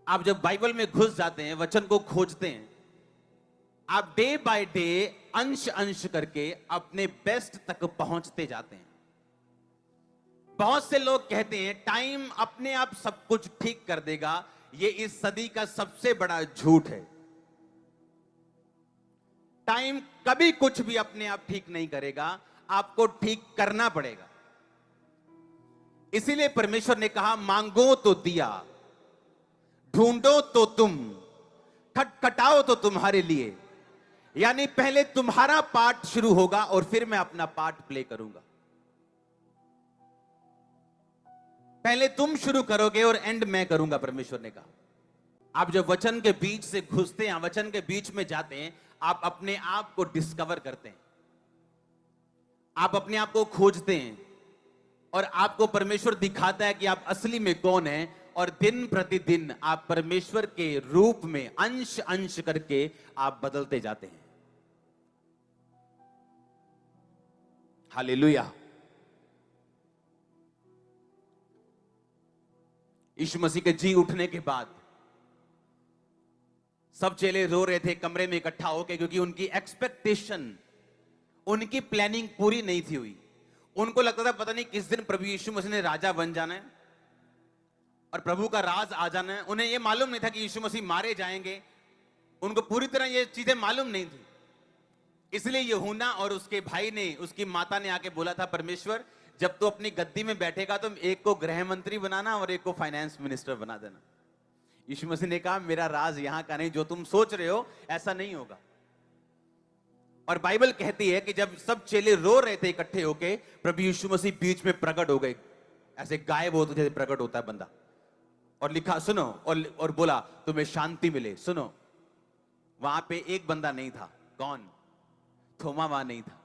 आप जब बाइबल में घुस जाते हैं, वचन को खोजते हैं, आप डे बाय डे अंश अंश करके अपने बेस्ट तक पहुंचते जाते हैं। बहुत से लोग कहते हैं टाइम अपने आप सब कुछ ठीक कर देगा। ये इस सदी का सबसे बड़ा झूठ है। टाइम कभी कुछ भी अपने आप ठीक नहीं करेगा, आपको ठीक करना पड़ेगा। इसीलिए परमेश्वर ने कहा, मांगो तो दिया, ढूंढो तो तुम, खटखटाओ तो तुम्हारे लिए। यानी पहले तुम्हारा पार्ट शुरू होगा और फिर मैं अपना पार्ट प्ले करूंगा। पहले तुम शुरू करोगे और एंड मैं करूंगा, परमेश्वर ने कहा। आप जब वचन के बीच से घुसते हैं, वचन के बीच में जाते हैं, आप अपने आप को डिस्कवर करते हैं, आप अपने आप को खोजते हैं और आपको परमेश्वर दिखाता है कि आप असली में कौन हैं। और दिन प्रतिदिन आप परमेश्वर के रूप में अंश अंश करके आप बदलते जाते हैं। हालेलुया। यीशु मसीह के जी उठने के बाद सब चेले रो रहे थे कमरे में इकट्ठा होकर, क्योंकि उनकी एक्सपेक्टेशन, उनकी प्लानिंग पूरी नहीं थी हुई। उनको लगता था पता नहीं किस दिन प्रभु यीशु मसीह ने राजा बन जाना है और प्रभु का राज आ जाना है। उन्हें यह मालूम नहीं था कि यीशु मसीह मारे जाएंगे। उनको पूरी तरह ये चीजें मालूम नहीं थी। इसलिए यूहन्ना और उसके भाई ने, उसकी माता ने आके बोला था, परमेश्वर जब तू अपनी गद्दी में बैठेगा तो एक को गृह मंत्री बनाना और एक को फाइनेंस मिनिस्टर बना देना। यीशु मसीह ने कहा, मेरा राज यहां का नहीं, जो तुम सोच रहे हो ऐसा नहीं होगा। और बाइबल कहती है कि जब सब चेले रो रहे थे इकट्ठे होके, प्रभु यीशु मसीह बीच में प्रकट हो गए, ऐसे गायब होते जैसे प्रकट होता है बंदा, और लिखा सुनो, और बोला तुम्हें शांति मिले। सुनो, वहां पे एक बंदा नहीं था। कौन? थोमा वहां नहीं था।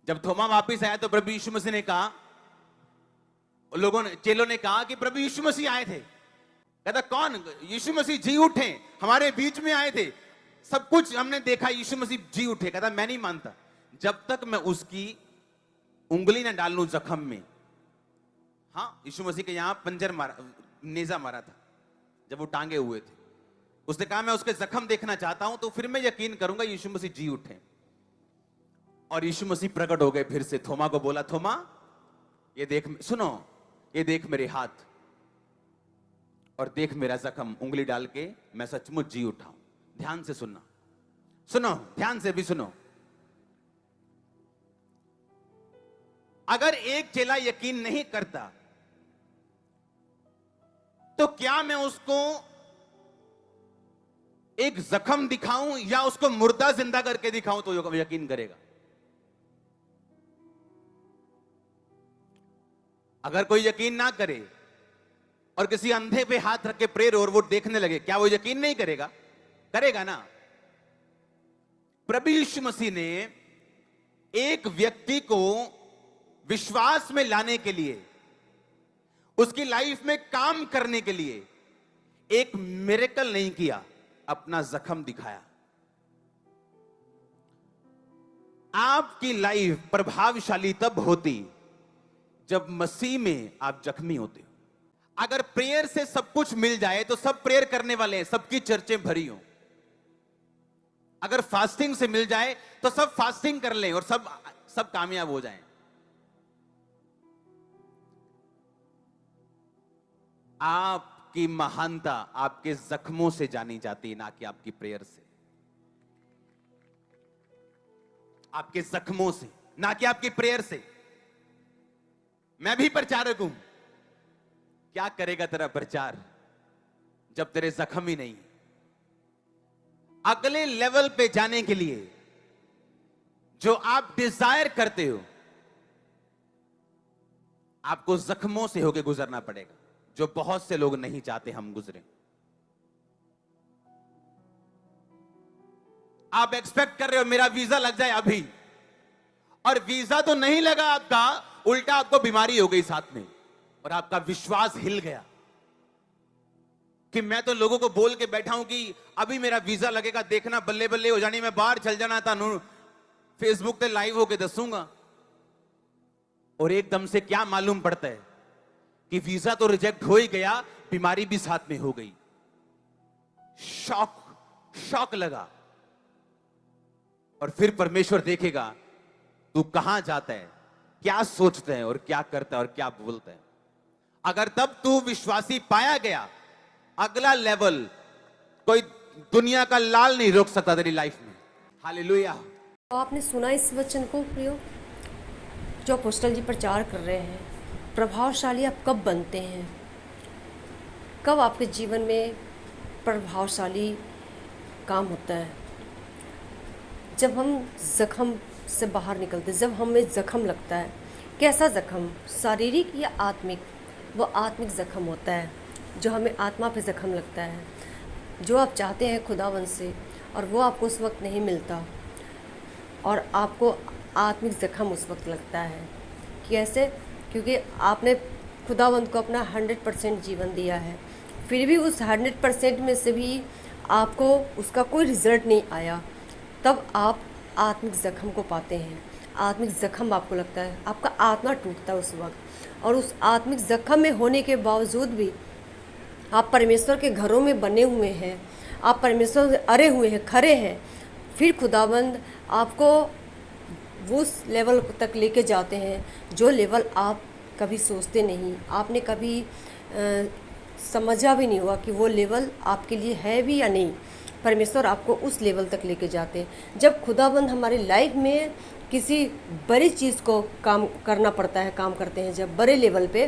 जब थोमा वापिस आया तो प्रभु यीशु मसीह ने कहा, लोगों ने, चेलों ने कहा कि प्रभु यीशु मसीह आए थे। कहता कौन? यीशु मसीह जी उठे, हमारे बीच में आए थे, सब कुछ हमने देखा, यीशु मसीह जी उठे। कहता मैं नहीं मानता जब तक मैं उसकी उंगली ना डाल लूं जख्म में। हाँ, यीशु मसीह के यहां पंजर मारा, नेजा मारा था जब वो टांगे हुए थे। उसने कहा मैं उसके जख्म देखना चाहता हूं, तो फिर मैं यकीन करूंगा यीशु मसीह जी उठे। और यीशु मसीह प्रकट हो गए फिर से। थोमा को बोला, थोमा ये देख, सुनो, ये देख मेरे हाथ और देख मेरा जख्म, उंगली डाल के मैं सचमुच जी उठा हूं। ध्यान से सुनना, सुनो, ध्यान से भी सुनो। अगर एक चेला यकीन नहीं करता तो क्या मैं उसको एक जख्म दिखाऊं या उसको मुर्दा जिंदा करके दिखाऊं तो यकीन करेगा? अगर कोई यकीन ना करे और किसी अंधे पे हाथ रख के प्रेयर और वो देखने लगे, क्या वो यकीन नहीं करेगा? करेगा ना। प्रभु यीशु मसीह ने एक व्यक्ति को विश्वास में लाने के लिए, उसकी लाइफ में काम करने के लिए एक मिरेकल नहीं किया, अपना जख्म दिखाया। आपकी लाइफ प्रभावशाली तब होती जब मसीह में आप जख्मी होते हो। अगर प्रेयर से सब कुछ मिल जाए तो सब प्रेयर करने वाले हैं, सबकी चर्चें भरी हो। अगर फास्टिंग से मिल जाए तो सब फास्टिंग कर लें और सब कामयाब हो जाएं। आपकी महानता आपके जख्मों से जानी जाती है, ना कि आपकी प्रेयर से। आपके जख्मों से, ना कि आपकी प्रेयर से। मैं भी प्रचारक हूं। क्या करेगा तेरा प्रचार जब तेरे जख्म ही नहीं? अगले लेवल पे जाने के लिए जो आप डिजायर करते हो, आपको जख्मों से होके गुजरना पड़ेगा, जो बहुत से लोग नहीं चाहते हम गुजरें। आप एक्सपेक्ट कर रहे हो मेरा वीजा लग जाए अभी, और वीजा तो नहीं लगा आपका, उल्टा आपको बीमारी हो गई साथ में, और आपका विश्वास हिल गया कि मैं तो लोगों को बोल के बैठा हूं कि अभी मेरा वीजा लगेगा, देखना बल्ले बल्ले हो जानी, मैं बाहर चल जाना था, फेसबुक पे लाइव होके दसूंगा। और एकदम से क्या मालूम पड़ता है कि वीजा तो रिजेक्ट हो ही गया, बीमारी भी साथ में हो गई। शॉक शॉक लगा। और फिर परमेश्वर देखेगा तू कहां जाता है, क्या सोचता है और क्या करता है और क्या बोलता है। अगर तब तू विश्वासी पाया गया, अगला लेवल कोई दुनिया का लाल नहीं रोक सकता तेरी लाइफ में। हालेलुया। तो आपने सुना इस वचन को प्रियो, जो अपोस्टल जी प्रचार कर रहे हैं, प्रभावशाली आप कब बनते हैं, कब आपके जीवन में प्रभावशाली काम होता है? जब हम जख्म से बाहर निकलते, जब हमें जख्म लगता है। कैसा जख्म, शारीरिक या आत्मिक? वो आत्मिक जख्म होता है जो हमें आत्मा पे जख्म लगता है, जो आप चाहते हैं खुदावंद से और वो आपको उस वक्त नहीं मिलता, और आपको आत्मिक जख्म उस वक्त लगता है। कैसे? क्योंकि आपने खुदावंद को अपना 100% जीवन दिया है, फिर भी उस 100% में से भी आपको उसका कोई रिज़ल्ट नहीं आया, तब आप आत्मिक जख्म को पाते हैं। आत्मिक जख्म आपको लगता है, आपका आत्मा टूटता है उस वक्त। और उस आत्मिक जख्म में होने के बावजूद भी आप परमेश्वर के घरों में बने हुए हैं, आप परमेश्वर से अरे हुए हैं, खरे हैं, फिर खुदाबंद आपको उस लेवल तक लेके जाते हैं जो लेवल आप कभी सोचते नहीं, आपने कभी समझा भी नहीं हुआ कि वो लेवल आपके लिए है भी या नहीं। परमेश्वर आपको उस लेवल तक लेके जाते हैं। जब खुदाबंद हमारी लाइफ में किसी बड़ी चीज़ को काम करना पड़ता है, काम करते हैं जब बड़े लेवल पे,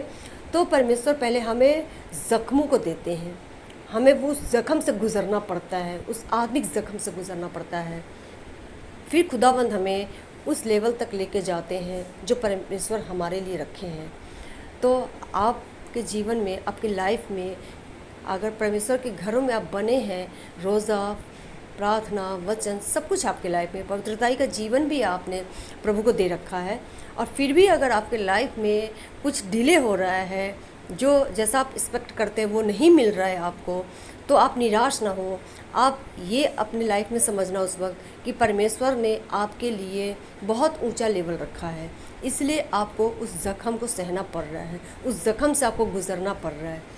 तो परमेश्वर पहले हमें ज़ख्मों को देते हैं, हमें वो ज़ख्म से गुज़रना पड़ता है, उस आत्मिक ज़ख्म से गुज़रना पड़ता है, फिर खुदाबंद हमें उस लेवल तक लेके जाते हैं जो परमेश्वर हमारे लिए रखे हैं। तो आपके जीवन में, आपकी लाइफ में अगर परमेश्वर के घरों में आप बने हैं, रोज़ा, प्रार्थना, वचन, सब कुछ आपके लाइफ में, पवित्रताई का जीवन भी आपने प्रभु को दे रखा है, और फिर भी अगर आपके लाइफ में कुछ डिले हो रहा है, जो जैसा आप एक्सपेक्ट करते हैं वो नहीं मिल रहा है आपको, तो आप निराश ना हो। आप ये अपनी लाइफ में समझना उस वक्त कि परमेश्वर ने आपके लिए बहुत ऊंचा लेवल रखा है, इसलिए आपको उस ज़ख्म को सहना पड़ रहा है, उस ज़ख्म से आपको गुजरना पड़ रहा है।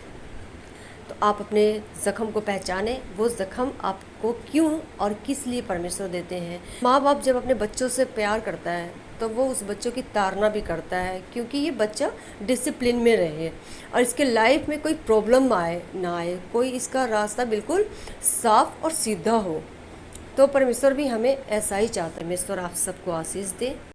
तो आप अपने ज़ख्म को पहचानें, वो ज़ख्म आपको क्यों और किस लिए परमेश्वर देते हैं। माँ बाप जब अपने बच्चों से प्यार करता है तो वो उस बच्चों की ताड़ना भी करता है, क्योंकि ये बच्चा डिसिप्लिन में रहे और इसके लाइफ में कोई प्रॉब्लम आए ना आए, कोई इसका रास्ता बिल्कुल साफ और सीधा हो। तो परमेश्वर भी हमें ऐसा ही चाहता है। परमेश्वर आप सबको आशीष दे।